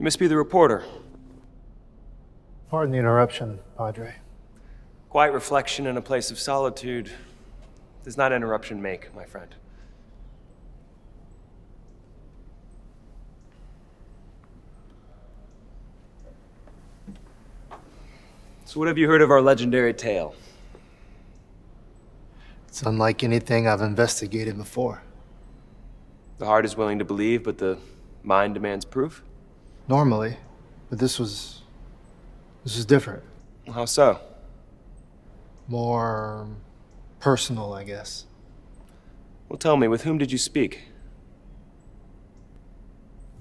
must be the reporter. Pardon the interruption, Padre. Quiet reflection in a place of solitude does not interruption make, my friend. So what have you heard of our legendary tale? It's unlike anything I've investigated before. The heart is willing to believe, but the mind demands proof? Normally, but this was different. How so? More personal, I guess. Well, tell me, with whom did you speak?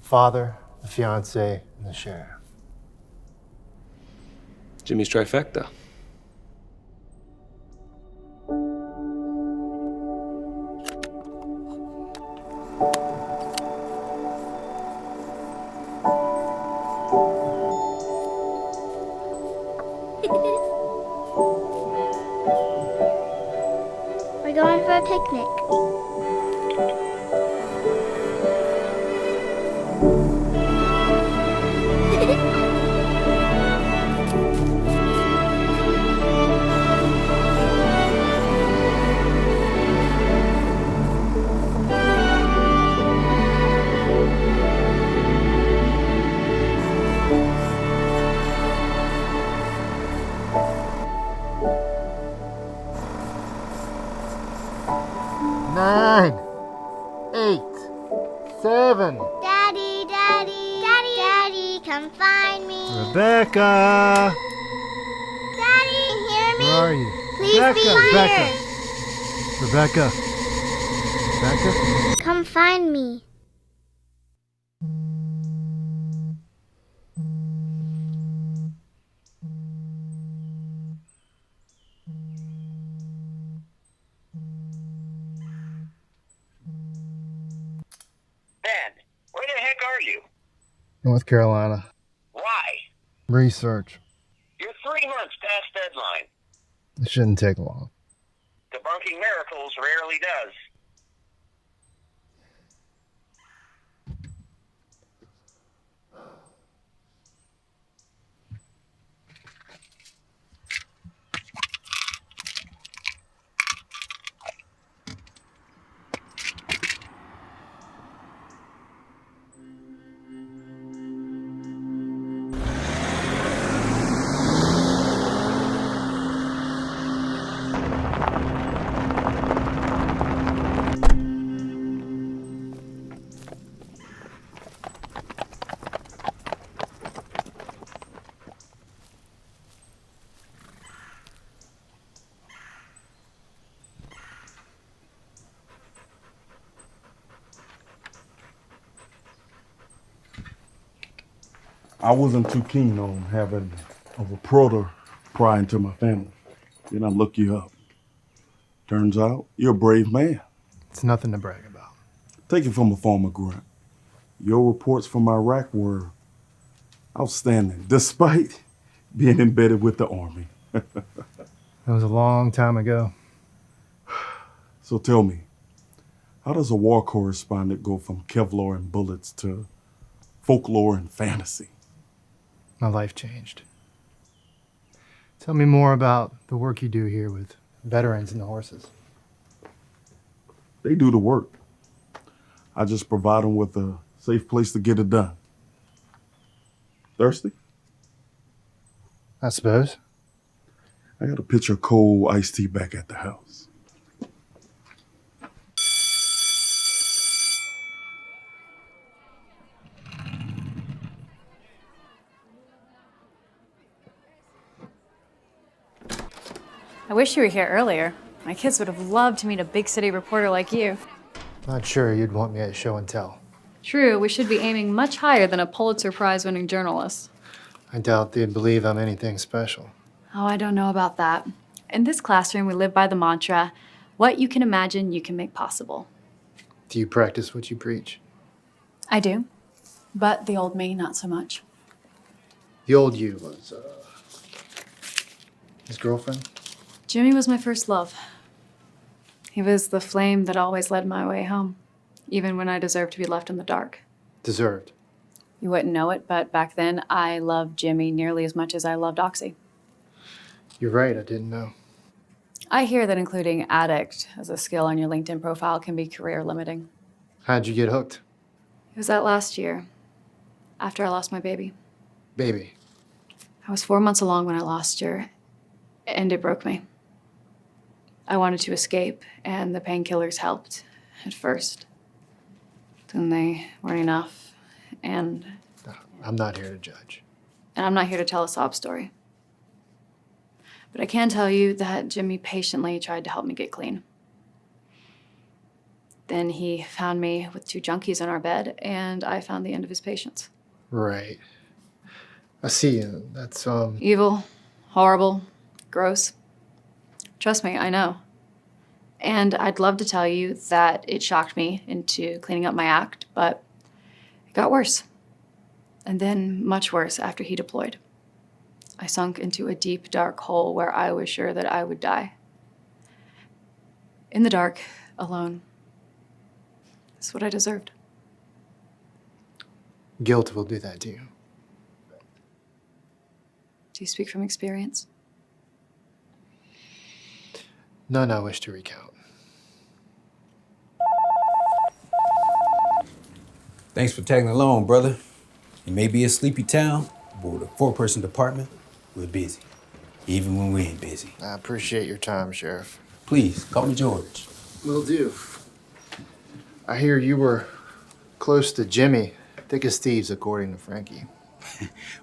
The father, the fiance, and the sheriff. Jimmy's trifecta. We're going for a picnic. Nine, 8, 7. Daddy, Daddy, Daddy, Daddy, come find me. Rebecca! Daddy, hear me? Where are you? Please Rebecca, be Rebecca. here. Rebecca. Rebecca? Come find me. Ben, where the heck are you? North Carolina. Why? Research. You're 3 months past deadline. It shouldn't take long. Debunking miracles rarely does. I wasn't too keen on having a reporter pry into my family. Then I look you up. Turns out you're a brave man. It's nothing to brag about. Take it from a former grunt. Your reports from Iraq were outstanding, despite being embedded with the Army. That was a long time ago. So tell me, how does a war correspondent go from Kevlar and bullets to folklore and fantasy? My life changed. Tell me more about the work you do here with veterans and the horses. They do the work. I just provide them with a safe place to get it done. Thirsty? I suppose. I got a pitcher of cold iced tea back at the house. I wish you were here earlier. My kids would have loved to meet a big city reporter like you. Not sure you'd want me at show and tell. True, we should be aiming much higher than a Pulitzer Prize-winning journalist. I doubt they'd believe I'm anything special. Oh, I don't know about that. In this classroom, we live by the mantra, what you can imagine, you can make possible. Do you practice what you preach? I do, but the old me, not so much. The old you was, his girlfriend? Jimmy was my first love. He was the flame that always led my way home, even when I deserved to be left in the dark. Deserved. You wouldn't know it, but back then I loved Jimmy nearly as much as I loved Oxy. You're right, I didn't know. I hear that including addict as a skill on your LinkedIn profile can be career limiting. How'd you get hooked? It was that last year, after I lost my baby. Baby. I was 4 months along when I lost her, and it broke me. I wanted to escape, and the painkillers helped at first. Then they weren't enough, and I'm not here to judge. I'm not here to tell a sob story. But I can tell you that Jimmy patiently tried to help me get clean. Then he found me with 2 junkies in our bed, and I found the end of his patience. Right. I see. That's, Evil, horrible, gross. Trust me, I know. And I'd love to tell you that it shocked me into cleaning up my act, but it got worse. And then much worse after he deployed. I sunk into a deep, dark hole where I was sure that I would die. In the dark, alone. That's what I deserved. guilt will do that to you. Do you speak from experience? None I wish to recount. Thanks for tagging along, brother. It may be a sleepy town, but with a 4-person department, we're busy. Even when we ain't busy. I appreciate your time, Sheriff. Please, call me George. Will do. I hear you were close to Jimmy, thick as thieves, according to Frankie.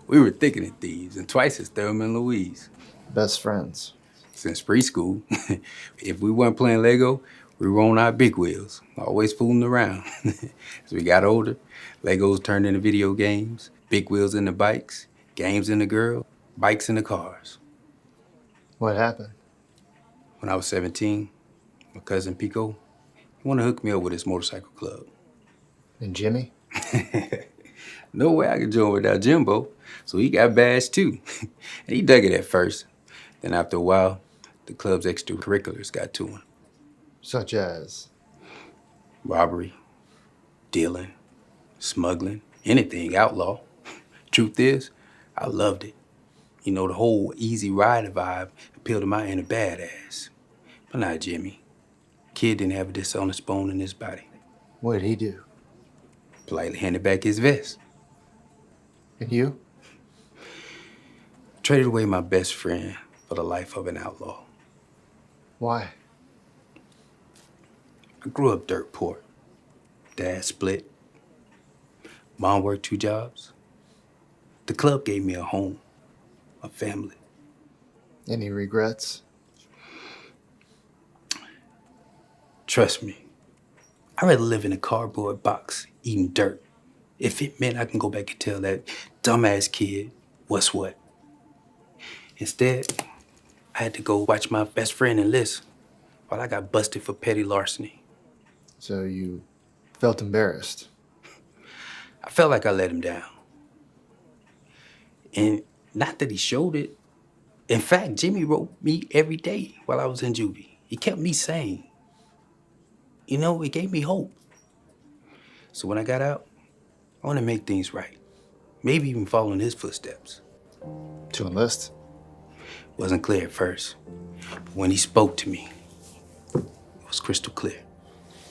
We were thicker than thieves and twice as Thelma and Louise. Best friends. Since preschool. If we weren't playing Lego, we were on our big wheels, always fooling around. As we got older, Legos turned into video games, big wheels into bikes, games into girls, bikes into cars. What happened? When I was 17, my cousin Pico, he wanted to hook me up with his motorcycle club. And Jimmy? No way I could join without Jimbo, so he got bashed too. And he dug it at first. Then after a while, the club's extracurriculars got to him. Such as? Robbery, dealing, smuggling, anything outlaw. Truth is, I loved it. You know, the whole easy rider vibe appealed to my inner badass. But not Jimmy. Kid didn't have a dishonest bone in his body. What did he do? Politely handed back his vest. And you? Traded away my best friend for the life of an outlaw. Why? I grew up dirt poor. Dad split. Mom worked 2 jobs. The club gave me a home, a family. Any regrets? Trust me, I'd rather live in a cardboard box eating dirt if it meant I can go back and tell that dumbass kid what's what. Instead, I had to go watch my best friend enlist while I got busted for petty larceny. So you felt embarrassed? I felt like I let him down. And not that he showed it. In fact, Jimmy wrote me every day while I was in juvie. He kept me sane. You know, it gave me hope. So when I got out, I want to make things right. Maybe even follow in his footsteps. To enlist? Wasn't clear at first. But when he spoke to me, it was crystal clear.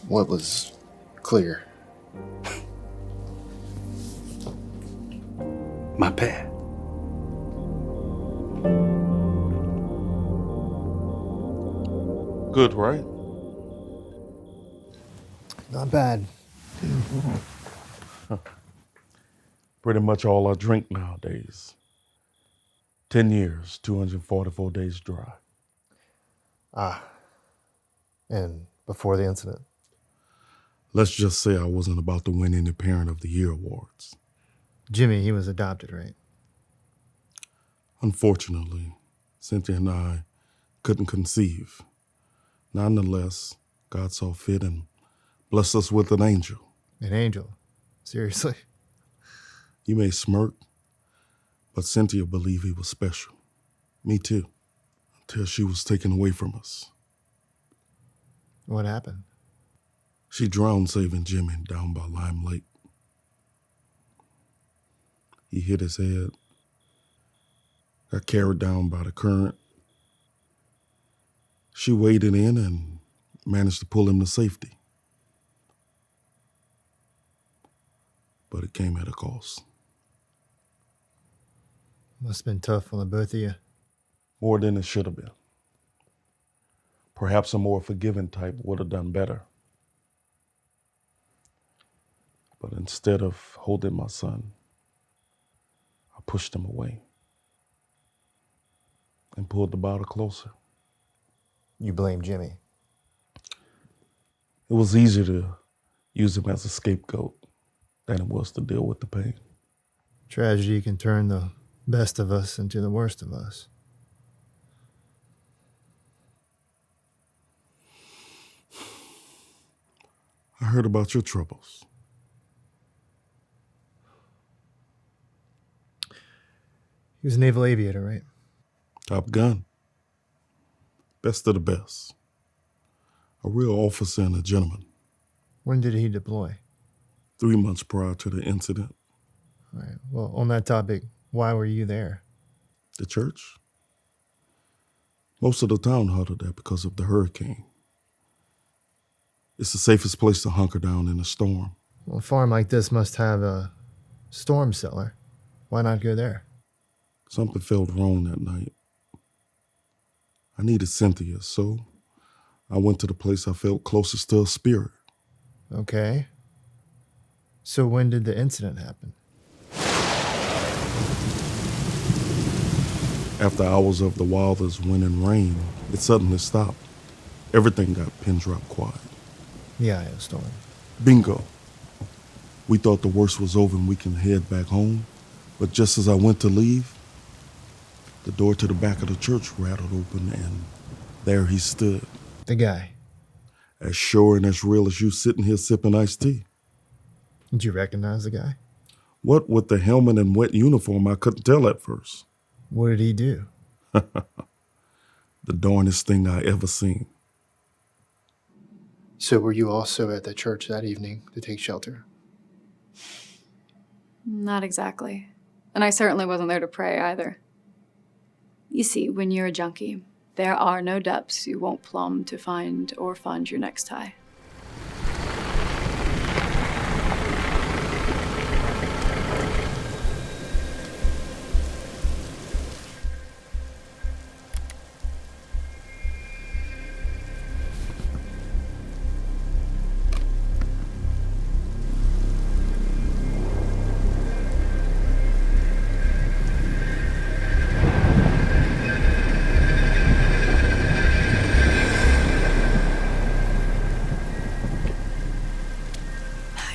What was clear? My path. Good, right? Not bad. Pretty much all I drink nowadays. 10 years, 244 days dry. And before the incident? Let's just say I wasn't about to win any Parent of the Year awards. Jimmy, he was adopted, right? Unfortunately, Cynthia and I couldn't conceive. Nonetheless, God saw fit and blessed us with an angel. An angel? Seriously? You may smirk, but Cynthia believed he was special. Me too, until she was taken away from us. What happened? She drowned saving Jimmy down by Lime Lake. He hit his head, got carried down by the current. She waded in and managed to pull him to safety. But it came at a cost. Must have been tough on the both of you. More than it should have been. Perhaps a more forgiving type would have done better. But instead of holding my son, I pushed him away and pulled the bottle closer. You blame Jimmy. It was easier to use him as a scapegoat than it was to deal with the pain. Tragedy can turn the best of us into the worst of us. I heard about your troubles. He was a naval aviator, right? Top gun. Best of the best. A real officer and a gentleman. When did he deploy? 3 months prior to the incident. All right. Well, on that topic, why were you there? The church? Most of the town huddled there because of the hurricane. It's the safest place to hunker down in a storm. Well, a farm like this must have a storm cellar. Why not go there? Something felt wrong that night. I needed Cynthia, so I went to the place I felt closest to her spirit. Okay. So when did the incident happen? After hours of the wildest wind and rain, it suddenly stopped. Everything got pin drop quiet. The Io storm. Bingo. We thought the worst was over and we can head back home. But just as I went to leave, the door to the back of the church rattled open and there he stood. The guy. As sure and as real as you sitting here sipping iced tea. Did you recognize the guy? What with the helmet and wet uniform, I couldn't tell at first. What did he do? The darnest thing I ever seen. So were you also at the church that evening to take shelter? Not exactly. And I certainly wasn't there to pray either. You see, when you're a junkie, there are no depths you won't plumb to find or fund your next high.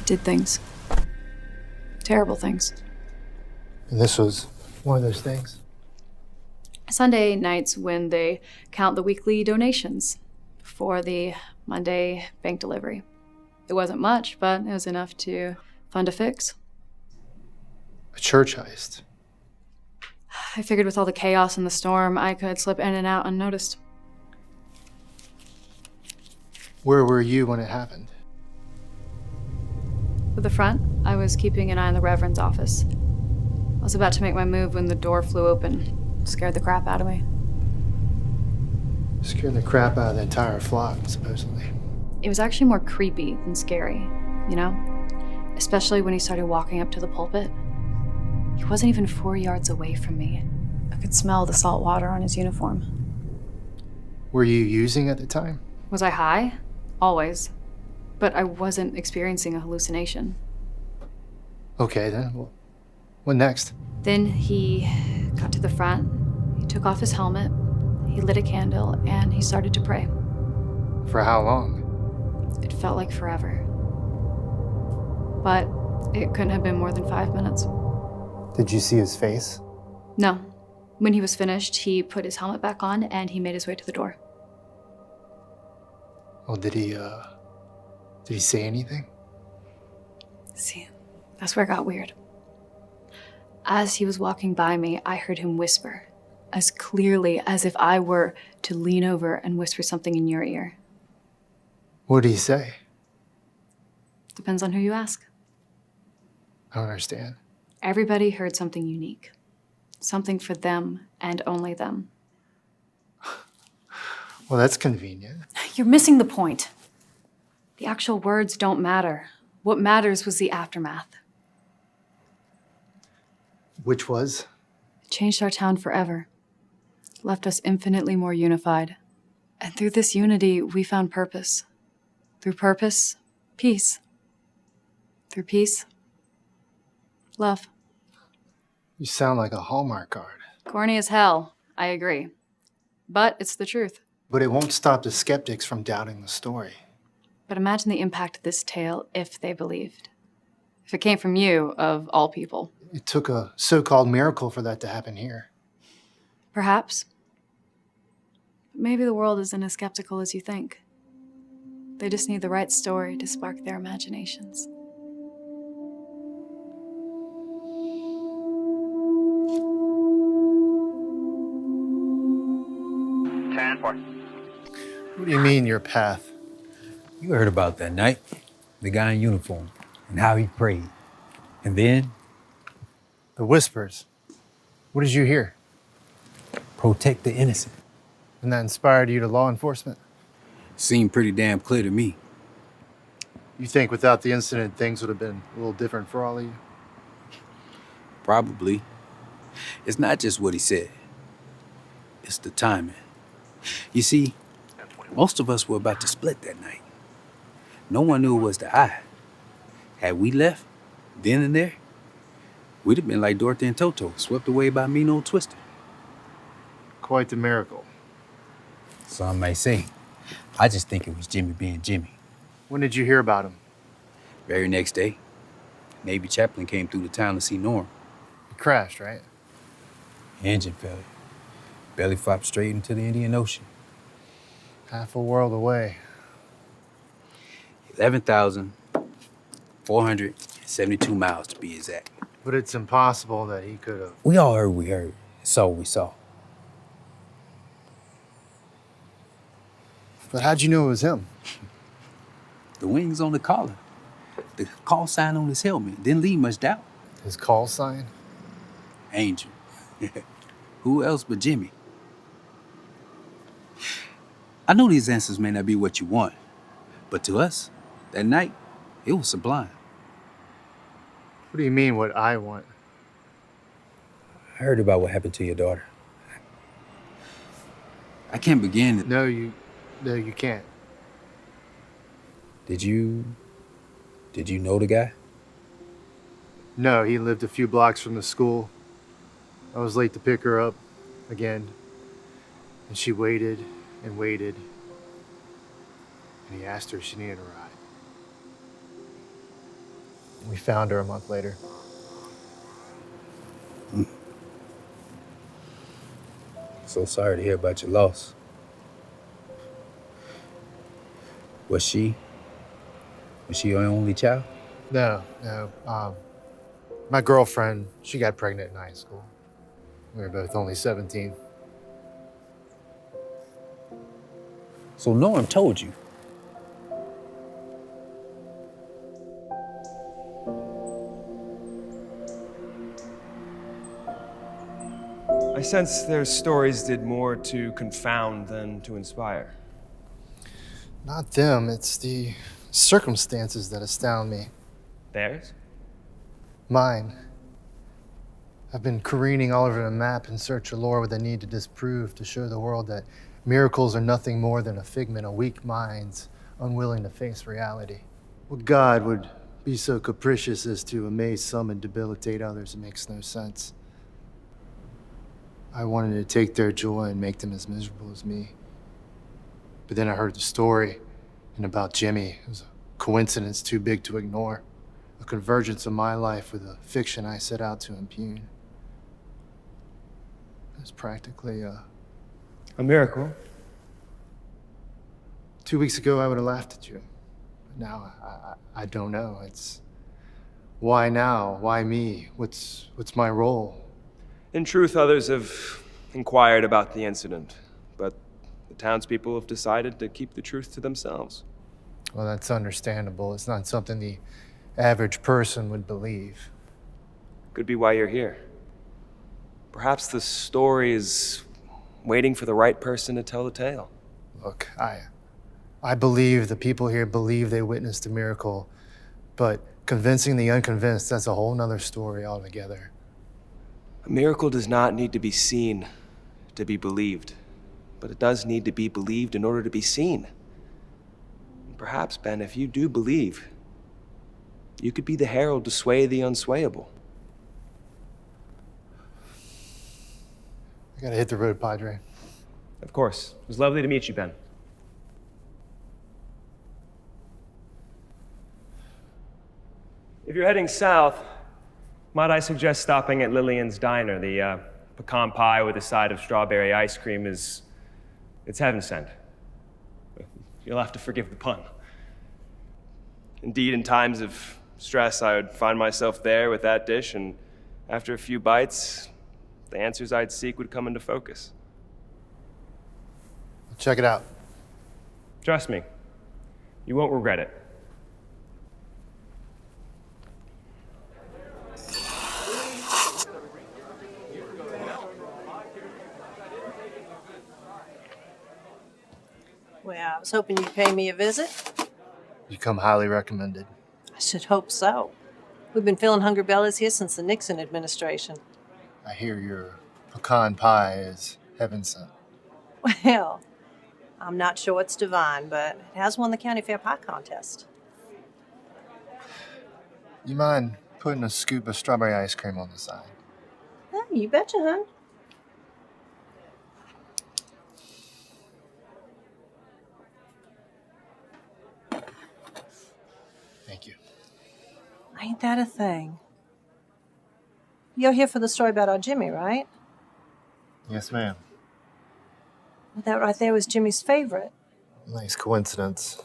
Did things. Terrible things. And this was one of those things? Sunday nights when they count the weekly donations for the Monday bank delivery. It wasn't much, but it was enough to fund a fix. A church heist. I figured with all the chaos and the storm, I could slip in and out unnoticed. Where were you when it happened? At the front, I was keeping an eye on the Reverend's office. I was about to make my move when the door flew open. Scared the crap out of me. Scared the crap out of the entire flock, supposedly. It was actually more creepy than scary, you know? Especially when he started walking up to the pulpit. He wasn't even 4 yards away from me. I could smell the salt water on his uniform. Were you using at the time? Was I high? Always. But I wasn't experiencing a hallucination. Okay, then. Well, what next? Then he got to the front, he took off his helmet, he lit a candle, and he started to pray. For how long? It felt like forever. But it couldn't have been more than 5 minutes. Did you see his face? No. When he was finished, he put his helmet back on and he made his way to the door. Well, did he say anything? See, that's where it got weird. As he was walking by me, I heard him whisper, as clearly as if I were to lean over and whisper something in your ear. What did he say? Depends on who you ask. I don't understand. Everybody heard something unique. Something for them and only them. Well, that's convenient. You're missing the point. The actual words don't matter. What matters was the aftermath. Which was? It changed our town forever. Left us infinitely more unified. And through this unity, we found purpose. Through purpose, peace. Through peace, love. You sound like a Hallmark card. Corny as hell, I agree. But it's the truth. But it won't stop the skeptics from doubting the story. But imagine the impact of this tale if they believed. If it came from you, of all people. It took a so-called miracle for that to happen here. Perhaps. But maybe the world isn't as skeptical as you think. They just need the right story to spark their imaginations. What do you mean, your path? You heard about that night, the guy in uniform, and how he prayed. And then, The whispers. What did you hear? protect the innocent. And that inspired you to law enforcement? Seemed pretty damn clear to me. You think without the incident, things would have been a little different for all of you? Probably. It's not just what he said. It's the timing. You see, most of us were about to split that night. No one knew it was the eye. Had we left, then and there, we'd have been like Dorothy and Toto, swept away by mean old Twister. Quite the miracle. Some may say. I just think it was Jimmy being Jimmy. When did you hear about him? Very next day, Navy chaplain came through the town to see Norm. He crashed, right? Engine failure. Belly flopped straight into the Indian Ocean. Half a world away. 11,472 miles to be exact. But it's impossible that he could have. We all heard we heard, saw we saw. But how'd you know it was him? The wings on the collar, the call sign on his helmet, didn't leave much doubt. His call sign? Angel. Who else but Jimmy? I know these answers may not be what you want, but to us, that night, it was sublime. What do you mean, what I want? I heard about what happened to your daughter. I can't begin to... No, you can't. Did you know the guy? No, he lived a few blocks from the school. I was late to pick her up again. And she waited and waited. And he asked her if she needed a ride. We found her a month later. So sorry to hear about your loss. Was she your only child? No. My girlfriend, she got pregnant in high school. We were both only 17. So Norm told you. I sense their stories did more to confound than to inspire. Not them, it's the circumstances that astound me. Theirs? Mine. I've been careening all over the map in search of lore with a need to disprove, to show the world that miracles are nothing more than a figment of weak minds unwilling to face reality. What God would be so capricious as to amaze some and debilitate others, it makes no sense. I wanted to take their joy and make them as miserable as me. But then I heard the story, and about Jimmy. It was a coincidence too big to ignore. A convergence of my life with a fiction I set out to impugn. It was practically A miracle. 2 weeks ago, I would have laughed at you. But now, I don't know. It's why now? Why me? What's my role? In truth, others have inquired about the incident, but the townspeople have decided to keep the truth to themselves. Well, that's understandable. It's not something the average person would believe. Could be why you're here. Perhaps the story is waiting for the right person to tell the tale. Look, I believe the people here believe they witnessed a miracle, but convincing the unconvinced, that's a whole nother story altogether. A miracle does not need to be seen to be believed, but it does need to be believed in order to be seen. Perhaps, Ben, if you do believe, you could be the herald to sway the unswayable. I gotta hit the road, Padre. Of course. It was lovely to meet you, Ben. If you're heading south, might I suggest stopping at Lillian's Diner? The pecan pie with a side of strawberry ice cream it's heaven sent. You'll have to forgive the pun. Indeed, in times of stress, I would find myself there with that dish, and after a few bites, the answers I'd seek would come into focus. Check it out. Trust me, you won't regret it. Well, I was hoping you'd pay me a visit. You come highly recommended. I should hope so. We've been filling hungry bellies here since the Nixon administration. I hear your pecan pie is heaven sent. Well, I'm not sure it's divine, but it has won the county fair pie contest. You mind putting a scoop of strawberry ice cream on the side? Oh, you betcha, hun. Thank you. Ain't that a thing? You're here for the story about our Jimmy, right? Yes, ma'am. That right there was Jimmy's favorite. Nice coincidence.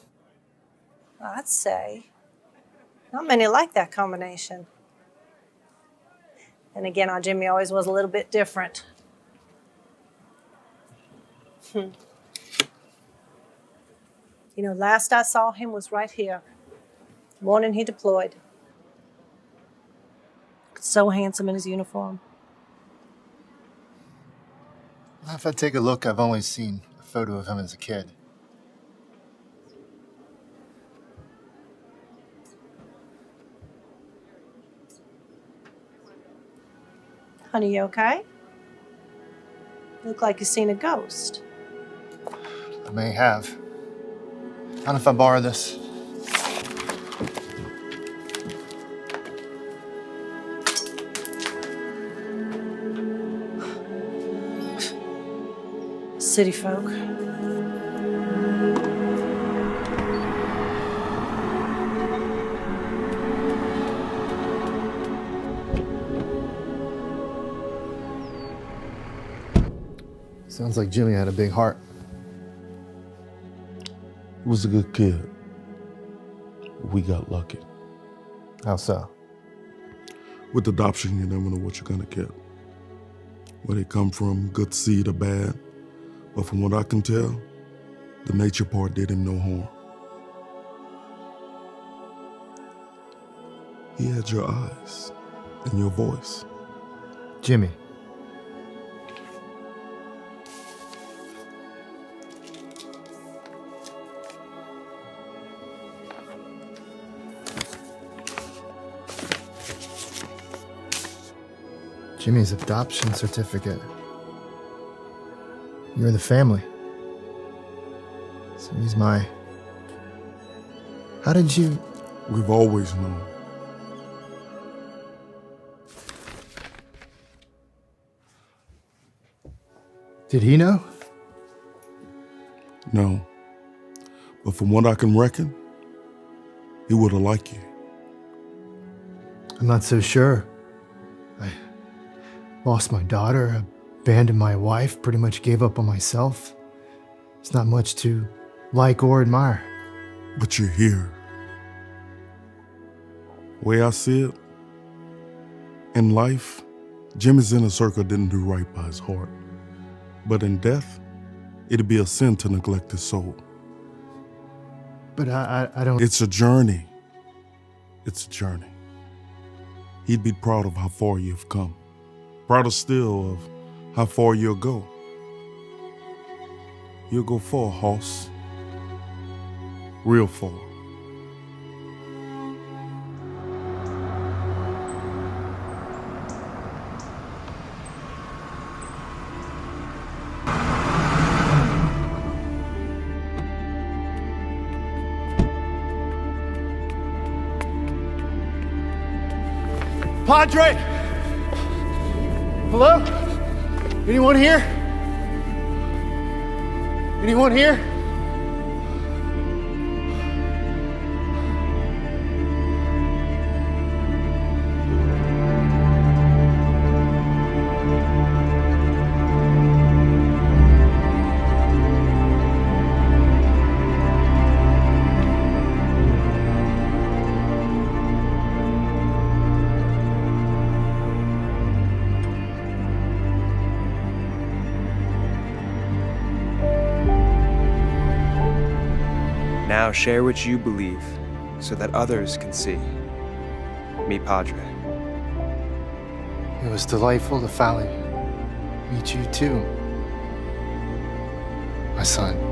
I'd say. Not many like that combination. And again, our Jimmy always was a little bit different. You know, last I saw him was right here. The morning he deployed. So handsome in his uniform. If I take a look, I've only seen a photo of him as a kid. Honey, you okay? Look like you've seen a ghost. I may have. Mind if I borrow this? City folk. Sounds like Jimmy had a big heart. He was a good kid. We got lucky. How so? With adoption, you never know what you're gonna get. Where they come from, good seed or bad. But from what I can tell, the nature part did him no harm. He had your eyes and your voice. Jimmy. Jimmy's adoption certificate. You're the family. So he's my... How did you... We've always known. Did he know? No. But from what I can reckon, he would have liked you. I'm not so sure. I lost my daughter, abandoned my wife, pretty much gave up on myself. It's not much to like or admire. But you're here. The way I see it, in life, Jimmy's inner circle didn't do right by his heart. But in death, it'd be a sin to neglect his soul. But I don't... It's a journey. It's a journey. He'd be proud of how far you've come. Prouder still of how far you'll go. You'll go far, hoss. Real far. Padre! Hello? Anyone here? Anyone here? Now share what you believe so that others can see. Mi Padre. It was delightful to finally meet you too, my son.